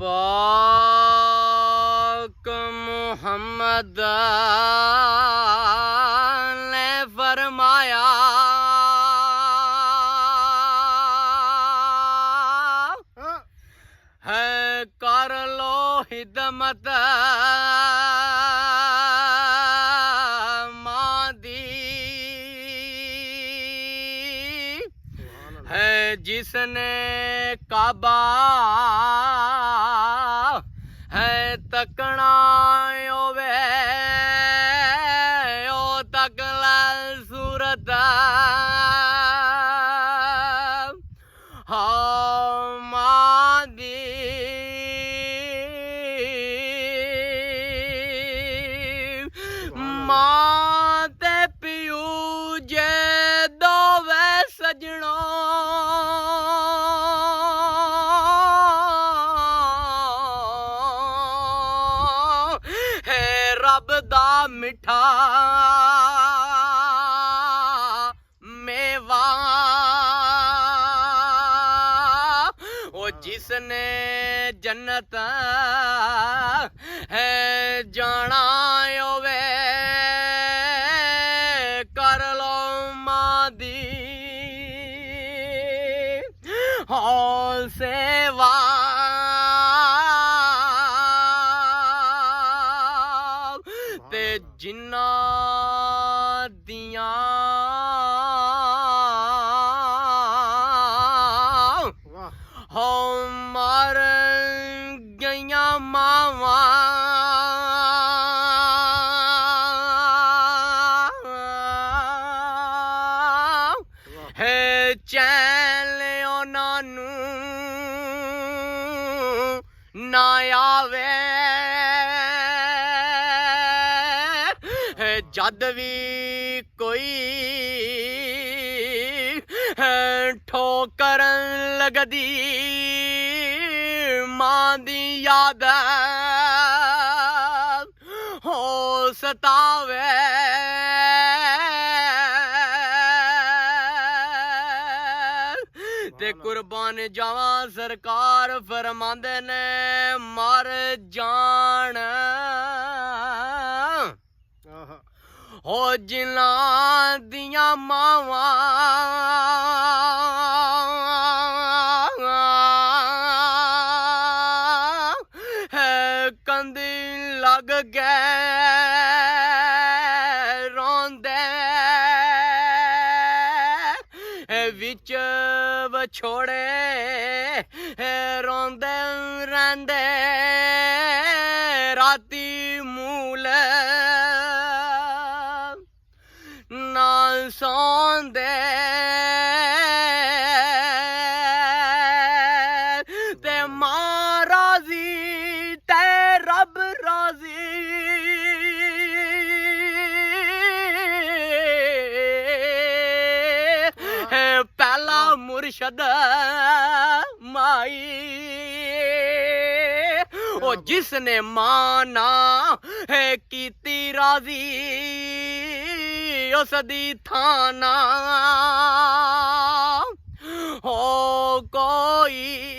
पाक मुहम्मद ने फरमाया है कर लो हिदमत माँ दी है जिसने काबा है तकना ओवे ओ तकला सूरत माँ दी माँ ते पियू जे दोवे सजणो है रब दा मिठा मेवा ओ जिसने जन्नत है जाना ओवे कर लो माँ दी हो सेवा ते जिन्ना दियां हो मर गईयां मावां है चैन उन्हां नूं ना आवे जद भी कोई ठोकर लगदी मां दी याद हो सतावे ते कुर्बान जावा सरकार फरमांदे ने मर जान हो जिन्ना दियां मावां है कंदी लग गए रोंदे विच बछोड़े रोंदे रहिंदे राती मूल ना सौंदे ते मां राजी ते रब राजी पहला मुर्शद माई ओ जिसने माना है कीती राजी उस दी थाना हो कोई